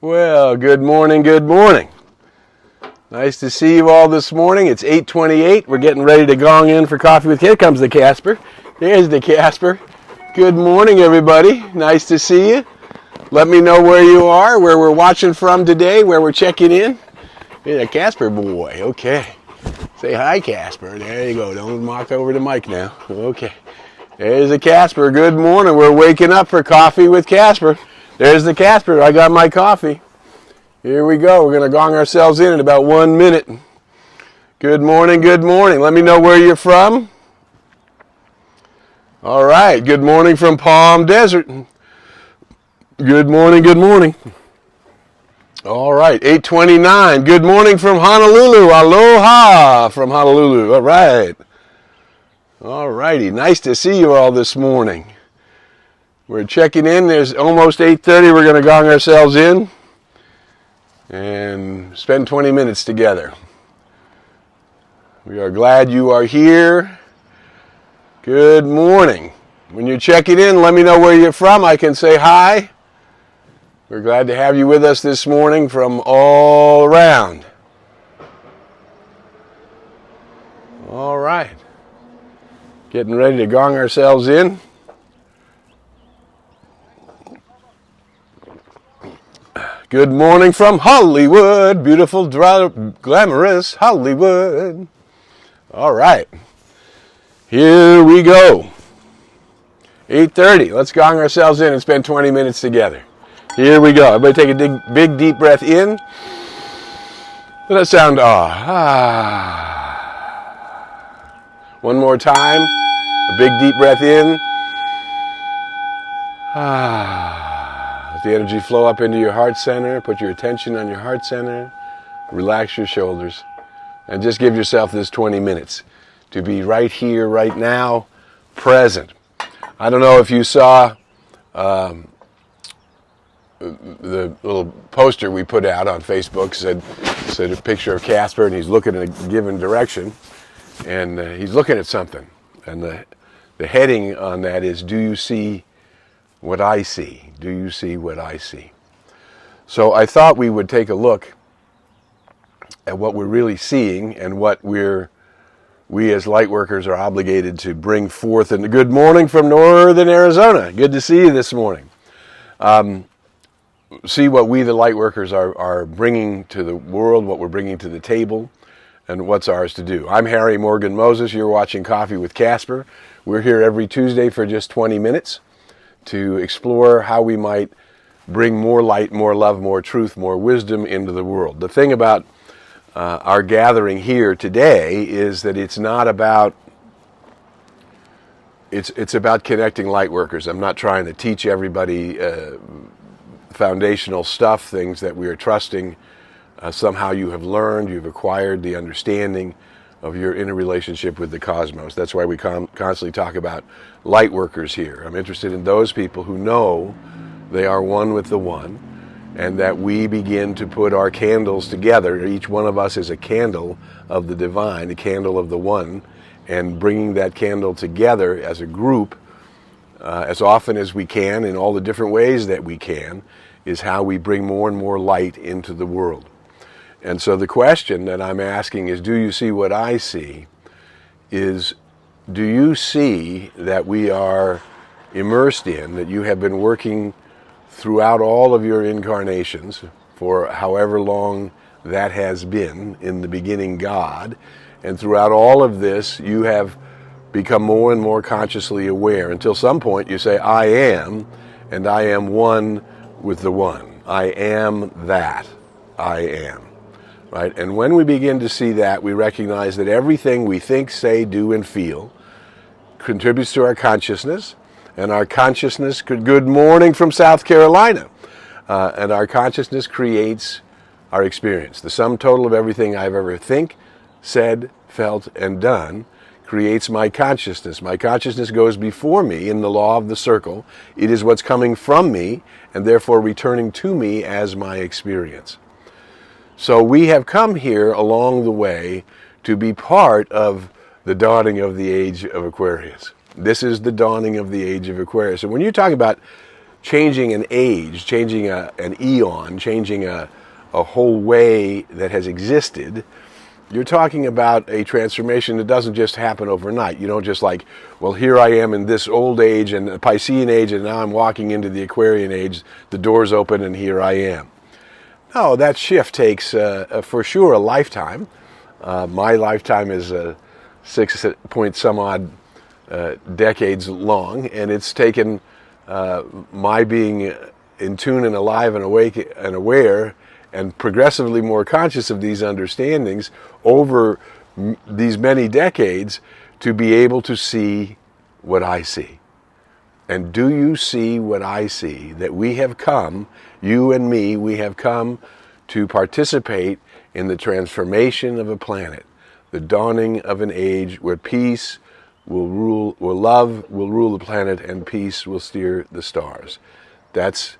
Well, good morning, good morning. Nice to see you all this morning. It's 8:28. We're getting ready to gong in for coffee with Here comes the Casper. There's the Casper. Good morning, everybody. Nice to see you. Let me know where you are, where we're watching from today, where we're checking in. Hey, the Casper boy. Okay. Say hi, Casper. There you go. Don't mock over the mic now. Okay. There's the Casper. Good morning. We're waking up for coffee with Casper. There's the Casper. I got my coffee. Here we go. We're going to gong ourselves in about 1 minute. Good morning, good morning. Let me know where you're from. All right. Good morning from Palm Desert. Good morning, good morning. All right. 8:29. Good morning from Honolulu. Aloha from Honolulu. All right. All righty. Nice to see you all this morning. We're checking in. There's almost 8:30. We're going to gong ourselves in and spend 20 minutes together. We are glad you are here. Good morning. When you're checking in, let me know where you're from. I can say hi. We're glad to have you with us this morning from all around. All right. Getting ready to gong ourselves in. Good morning from Hollywood, beautiful, glamorous Hollywood. All right, here we go. 8:30, let's gong ourselves in and spend 20 minutes together. Here we go. Everybody take a big, deep breath in. Let us sound One more time, a big, deep breath in. Let the energy flow up into your heart center. Put your attention on your heart center. Relax your shoulders. And just give yourself this 20 minutes to be right here, right now, present. I don't know if you saw the little poster we put out on Facebook. Said a picture of Casper, and he's looking in a given direction. And he's looking at something. And the heading on that is, do you see what I see? Do you see what I see? So I thought we would take a look at what we're really seeing and what we as light workers are obligated to bring forth. And good morning from northern Arizona. Good to see you this morning. See what we the light workers are bringing to the world, what we're bringing to the table, and what's ours to do. I'm Harry Morgan Moses. You're watching Coffee with Casper. We're here every Tuesday for just 20 minutes to explore how we might bring more light, more love, more truth, more wisdom into the world. The thing about our gathering here today is that it's not about, it's about connecting light workers. I'm not trying to teach everybody foundational stuff, things that we are trusting somehow you have learned, you've acquired the understanding of your inner relationship with the cosmos. That's why we constantly talk about light workers here. I'm interested in those people who know they are one with the one, and that we begin to put our candles together. Each one of us is a candle of the divine, a candle of the one, and bringing that candle together as a group as often as we can, in all the different ways that we can, is how we bring more and more light into the world. And so the question that I'm asking is, do you see what I see? Is, do you see that we are immersed in, that you have been working throughout all of your incarnations, for however long that has been, in the beginning God, and throughout all of this you have become more and more consciously aware, until some point you say, I am, and I am one with the one. I am that. I am. Right? And when we begin to see that, we recognize that everything we think, say, do, and feel contributes to our consciousness, and our consciousness, good morning from South Carolina, and our consciousness creates our experience. The sum total of everything I've ever think, said, felt, and done creates my consciousness. My consciousness goes before me in the law of the circle. It is what's coming from me, and therefore returning to me as my experience. So we have come here along the way to be part of the dawning of the Age of Aquarius. This is the dawning of the Age of Aquarius. And when you talk about changing an age, changing an eon, changing a whole way that has existed, you're talking about a transformation that doesn't just happen overnight. You don't just like, well, here I am in this old age and the Piscean age, and now I'm walking into the Aquarian age, the doors open, and here I am. No, that shift takes, for sure, a lifetime. My lifetime is 6 point some odd decades long, and it's taken my being in tune and alive and awake and aware and progressively more conscious of these understandings over these many decades to be able to see what I see. And do you see what I see? That we have come, you and me, we have come to participate in the transformation of a planet, the dawning of an age where peace will rule, where love will rule the planet and peace will steer the stars. That's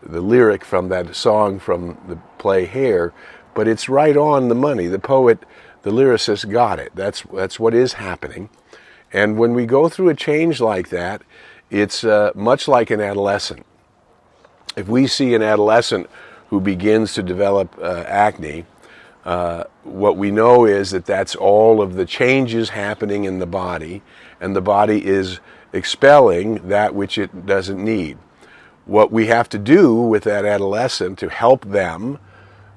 the lyric from that song from the play Hair, but it's right on the money. The poet, the lyricist got it. That's what is happening. And when we go through a change like that, it's much like an adolescent. If we see an adolescent who begins to develop acne, what we know is that that's all of the changes happening in the body, and the body is expelling that which it doesn't need. What we have to do with that adolescent to help them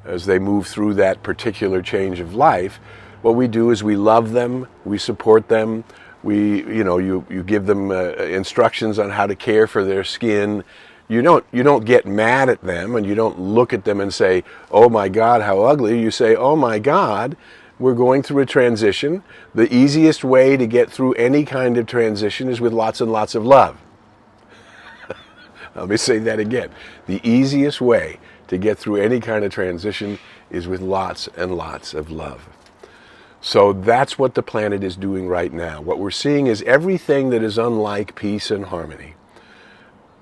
as they move through that particular change of life, what we do is we love them, we support them, you give them instructions on how to care for their skin. You don't get mad at them, and you don't look at them and say, "Oh my God, how ugly." You say, "Oh my God, we're going through a transition. The easiest way to get through any kind of transition is with lots and lots of love." Let me say that again. The easiest way to get through any kind of transition is with lots and lots of love. So that's what the planet is doing right now. What we're seeing is everything that is unlike peace and harmony,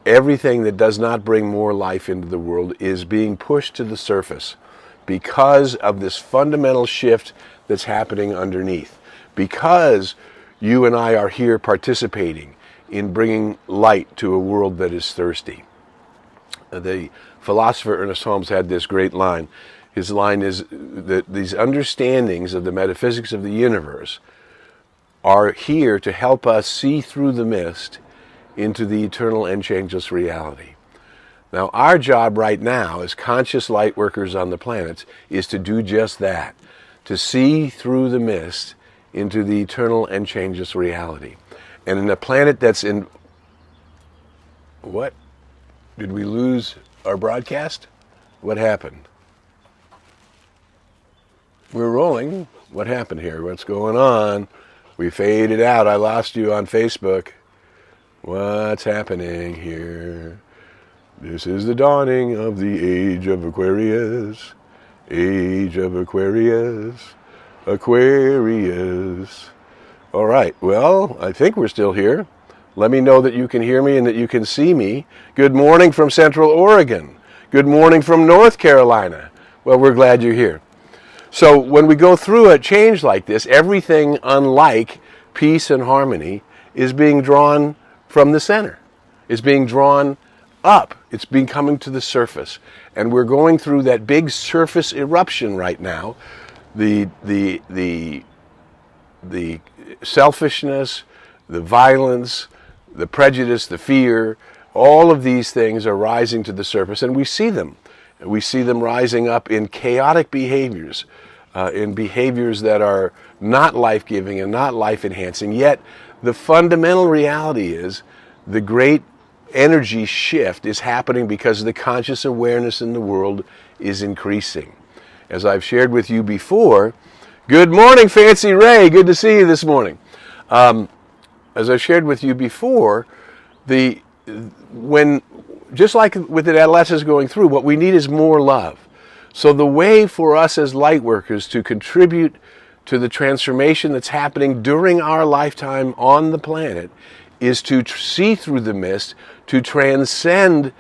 everything that does not bring more life into the world is being pushed to the surface because of this fundamental shift that's happening underneath. Because you and I are here participating in bringing light to a world that is thirsty. The philosopher Ernest Holmes had this great line. His line is that these understandings of the metaphysics of the universe are here to help us see through the mist into the eternal and changeless reality. Now, our job right now as conscious light workers on the planet is to do just that, to see through the mist into the eternal and changeless reality. And in a planet that's in... What? Did we lose our broadcast? What happened? We're rolling. What happened here? What's going on? We faded out. I lost you on Facebook. What's happening here? This is the dawning of the Age of Aquarius. Age of Aquarius. Aquarius. All right, well, I think we're still here. Let me know that you can hear me and that you can see me. Good morning from Central Oregon. Good morning from North Carolina. Well, we're glad you're here. So when we go through a change like this, everything unlike peace and harmony is being drawn from the center. It's being drawn up. It's been coming to the surface. And we're going through that big surface eruption right now. The selfishness, the violence, the prejudice, the fear, all of these things are rising to the surface, and we see them. We see them rising up in chaotic behaviors, in behaviors that are not life-giving and not life-enhancing. Yet the fundamental reality is the great energy shift is happening because the conscious awareness in the world is increasing. As I've shared with you before, good morning, Fancy Ray. Good to see you this morning. As I shared with you before, just like with the adolescents going through, what we need is more love. So the way for us as light workers to contribute to the transformation that's happening during our lifetime on the planet is to see through the mist, to transcend,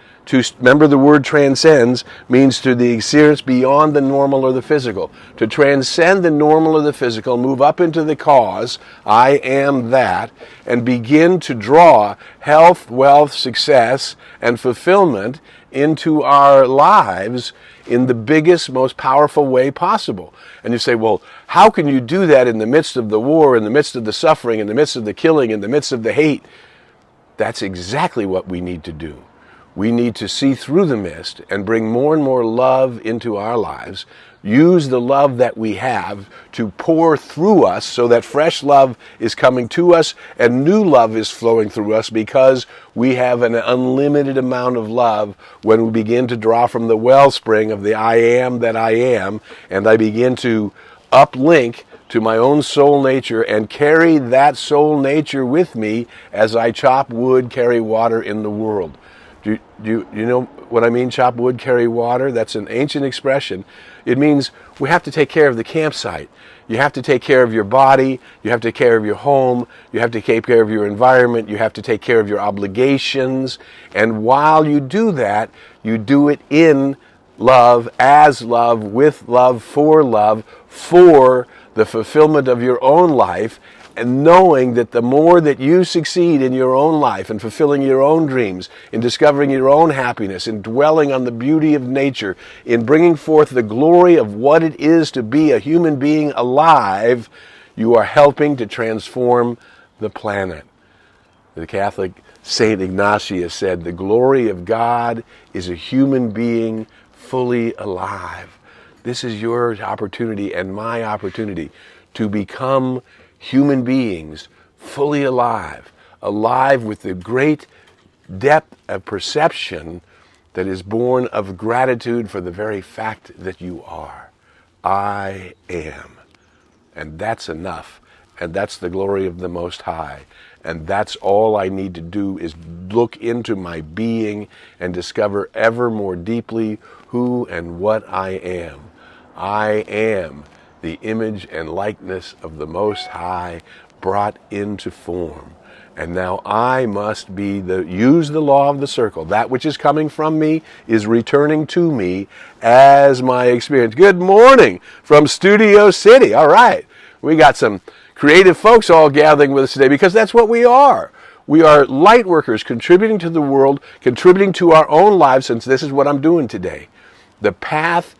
remember the word transcends means to the experience beyond the normal or the physical. To transcend the normal or the physical, move up into the cause, I am that, and begin to draw health, wealth, success, and fulfillment into our lives in the biggest, most powerful way possible. And you say, well, how can you do that in the midst of the war, in the midst of the suffering, in the midst of the killing, in the midst of the hate? That's exactly what we need to do. We need to see through the mist and bring more and more love into our lives. Use the love that we have to pour through us so that fresh love is coming to us and new love is flowing through us, because we have an unlimited amount of love when we begin to draw from the wellspring of the I am that I am, and I begin to uplink to my own soul nature and carry that soul nature with me as I chop wood, carry water in the world. Do you know what I mean, chop wood, carry water? That's an ancient expression. It means we have to take care of the campsite. You have to take care of your body. You have to take care of your home. You have to take care of your environment. You have to take care of your obligations. And while you do that, you do it in love, as love, with love, for the fulfillment of your own life, and knowing that the more that you succeed in your own life, in fulfilling your own dreams, in discovering your own happiness, in dwelling on the beauty of nature, in bringing forth the glory of what it is to be a human being alive, you are helping to transform the planet. The Catholic Saint Ignatius said, the glory of God is a human being fully alive. This is your opportunity and my opportunity to become human beings fully alive, alive with the great depth of perception that is born of gratitude for the very fact that you are. I am. And that's enough. And that's the glory of the Most High. And that's all I need to do is look into my being and discover ever more deeply who and what I am. I am the image and likeness of the Most High brought into form. And now I must use the law of the circle. That which is coming from me is returning to me as my experience. Good morning from Studio City. All right. We got some creative folks all gathering with us today, because that's what we are. We are light workers contributing to the world, contributing to our own lives, since this is what I'm doing today. The path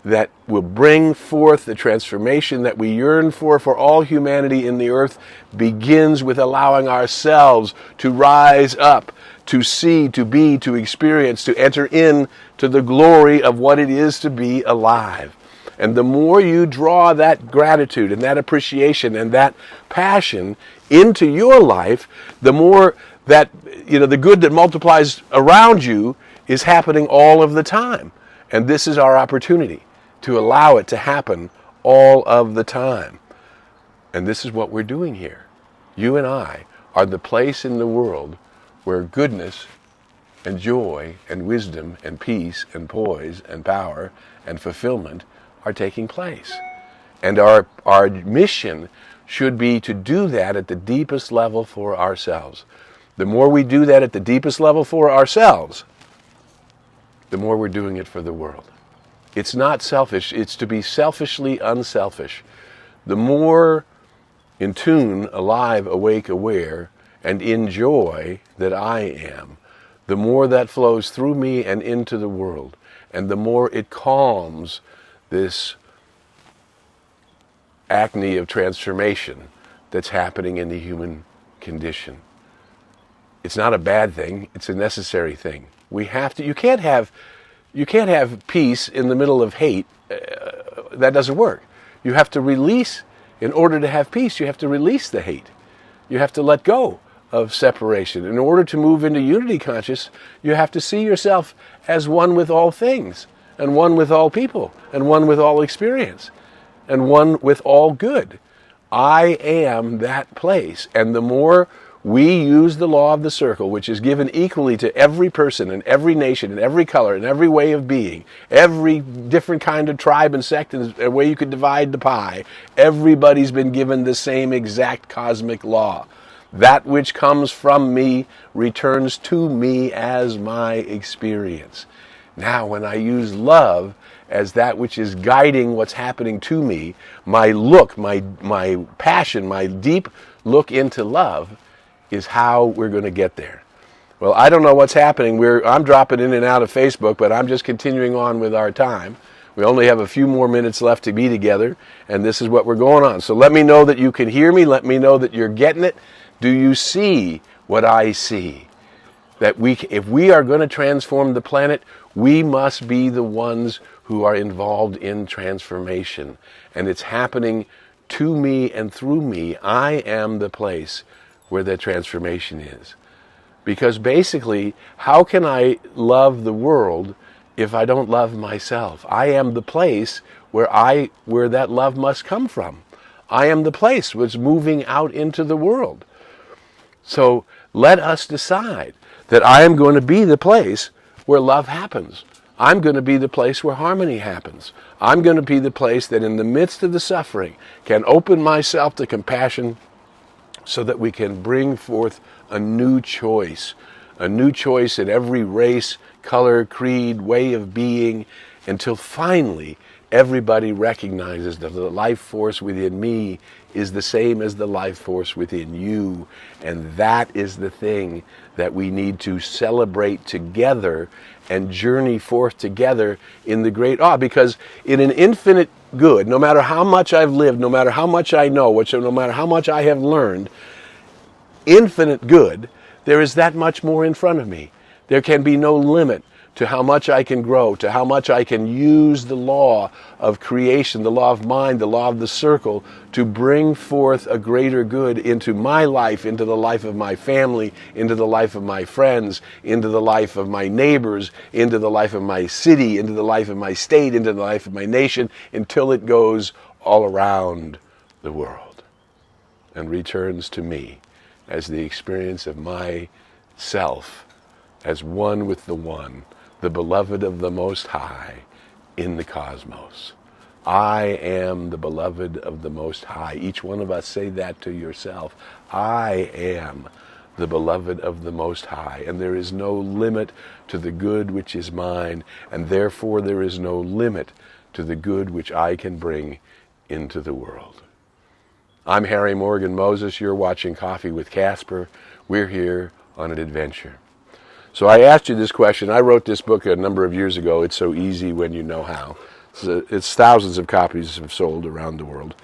that will bring forth the transformation that we yearn for all humanity in the earth begins with allowing ourselves to rise up, to see, to be, to experience, to enter in to the glory of what it is to be alive. And the more you draw that gratitude and that appreciation and that passion into your life, the more that, the good that multiplies around you is happening all of the time. And this is our opportunity to allow it to happen all of the time. And this is what we're doing here. You and I are the place in the world where goodness and joy and wisdom and peace and poise and power and fulfillment are taking place. And our mission should be to do that at the deepest level for ourselves. The more we do that at the deepest level for ourselves, the more we're doing it for the world. It's not selfish. It's to be selfishly unselfish. The more in tune, alive, awake, aware, and in joy that I am, the more that flows through me and into the world, and the more it calms this acne of transformation that's happening in the human condition. It's not a bad thing. It's a necessary thing. You can't have peace in the middle of hate. That doesn't work. You have to release, in order to have peace, you have to release the hate. You have to let go of separation. In order to move into unity conscious, you have to see yourself as one with all things, and one with all people, and one with all experience, and one with all good. I am that place. And the more we use the law of the circle, which is given equally to every person and every nation and every color and every way of being, every different kind of tribe and sect and a way you could divide the pie, everybody's been given the same exact cosmic law. That which comes from me returns to me as my experience. Now, when I use love as that which is guiding what's happening to me, my look, my passion, my deep look into love is how we're going to get there. Well, I don't know what's happening. I'm dropping in and out of Facebook, but I'm just continuing on with our time. We only have a few more minutes left to be together, and this is what we're going on. So let me know that you can hear me. Let me know that you're getting it. Do you see what I see? That if we are going to transform the planet, we must be the ones who are involved in transformation. And it's happening to me and through me. I am the place where the transformation is. Because basically, how can I love the world if I don't love myself? I am the place where that love must come from. I am the place which is moving out into the world. So let us decide that I am going to be the place where love happens. I'm going to be the place where harmony happens. I'm going to be the place that in the midst of the suffering can open myself to compassion so that we can bring forth a new choice in every race, color, creed, way of being, until finally everybody recognizes that the life force within me is the same as the life force within you. And that is the thing that we need to celebrate together and journey forth together in the great awe. Because in an infinite good, no matter how much I've lived, no matter how much I know, no matter how much I have learned, infinite good, there is that much more in front of me. There can be no limit to how much I can grow, to how much I can use the law of creation, the law of mind, the law of the circle, to bring forth a greater good into my life, into the life of my family, into the life of my friends, into the life of my neighbors, into the life of my city, into the life of my state, into the life of my nation, until it goes all around the world and returns to me as the experience of myself as one with the one, the beloved of the Most High in the cosmos. I am the beloved of the Most High. Each one of us say that to yourself. I am the beloved of the Most High, and there is no limit to the good which is mine, and therefore there is no limit to the good which I can bring into the world. I'm Harry Morgan Moses. You're watching Coffee with Casper. We're here on an adventure. So I asked you this question. I wrote this book a number of years ago. It's so easy when you know how. It's thousands of copies have sold around the world,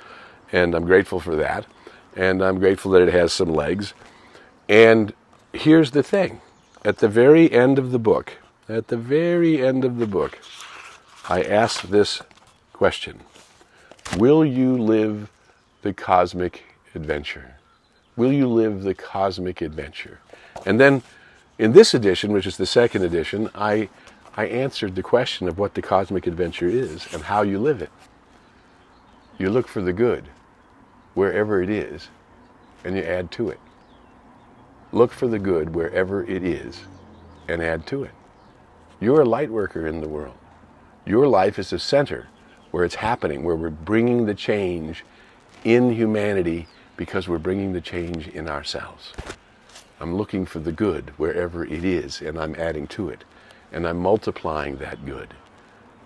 and I'm grateful for that. And I'm grateful that it has some legs. And here's the thing. At the very end of the book, I asked this question. Will you live the cosmic adventure? Will you live the cosmic adventure? And then in this edition, which is the second edition, I answered the question of what the cosmic adventure is and how you live it. You look for the good wherever it is, and you add to it. Look for the good wherever it is, and add to it. You're a light worker in the world. Your life is a center where it's happening, where we're bringing the change in humanity because we're bringing the change in ourselves. I'm looking for the good wherever it is, and I'm adding to it, and I'm multiplying that good.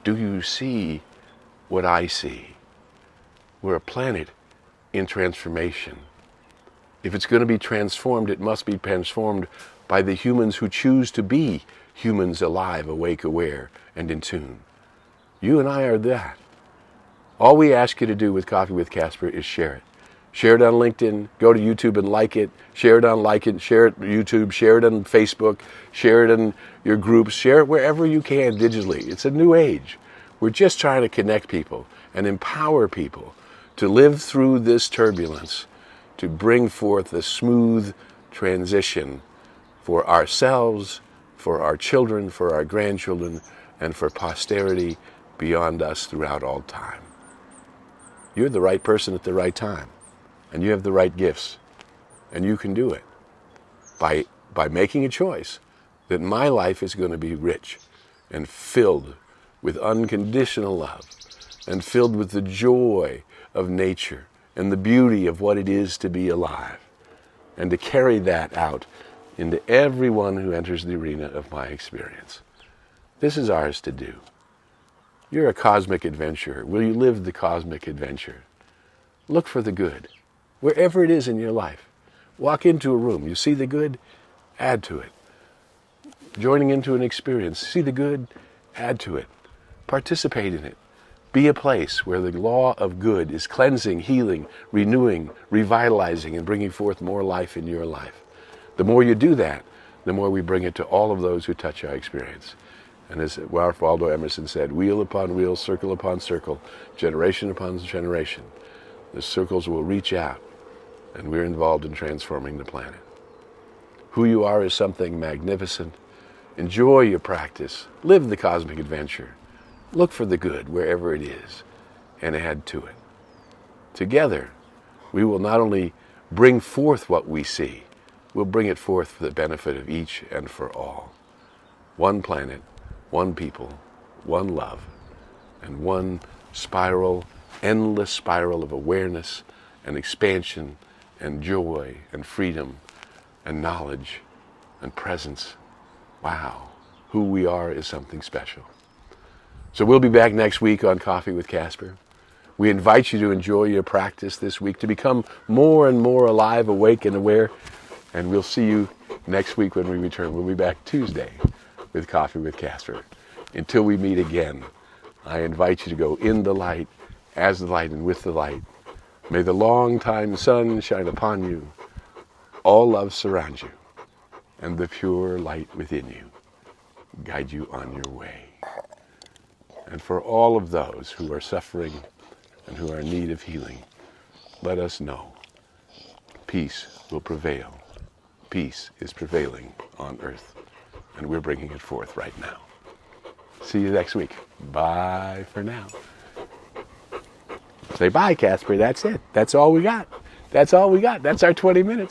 Do you see what I see? We're a planet in transformation. If it's going to be transformed, it must be transformed by the humans who choose to be humans alive, awake, aware, and in tune. You and I are that. All we ask you to do with Coffee with Casper is share it. Share it on LinkedIn, go to YouTube and like it, share it on share it on YouTube, share it on Facebook, share it in your groups, share it wherever you can digitally. It's a new age. We're just trying to connect people and empower people to live through this turbulence, to bring forth a smooth transition for ourselves, for our children, for our grandchildren, and for posterity beyond us throughout all time. You're the right person at the right time. And you have the right gifts, and you can do it by making a choice that my life is going to be rich and filled with unconditional love and filled with the joy of nature and the beauty of what it is to be alive. and to carry that out into everyone who enters the arena of my experience. This is ours to do. You're a cosmic adventurer. Will you live the cosmic adventure? Look for the good, wherever it is in your life. Walk into a room, you see the good, add to it. Joining into an experience, see the good, add to it. Participate in it. Be a place where the law of good is cleansing, healing, renewing, revitalizing, and bringing forth more life in your life. The more you do that, the more we bring it to all of those who touch our experience. And as Ralph Waldo Emerson said, wheel upon wheel, circle upon circle, generation upon generation, the circles will reach out, and we're involved in transforming the planet. Who you are is something magnificent. Enjoy your practice. Live the cosmic adventure. Look for the good wherever it is, and add to it. Together, we will not only bring forth what we see, we'll bring it forth for the benefit of each and for all. One planet, one people, one love, and one spiral, endless spiral of awareness and expansion and joy and freedom and knowledge and presence. Wow, who we are is something special. So we'll be back next week on Coffee with Casper. We invite you to enjoy your practice this week, to become more and more alive, awake, and aware. And we'll see you next week when we return. We'll be back Tuesday with Coffee with Casper. Until we meet again, I invite you to go in the light, as the light, and with the light. May the long-time sun shine upon you. All love surround you, and the pure light within you guide you on your way. And for all of those who are suffering and who are in need of healing, let us know peace will prevail. Peace is prevailing on earth, and we're bringing it forth right now. See you next week. Bye for now. Say bye, Casper. That's it. That's all we got. That's all we got. That's our 20 minutes.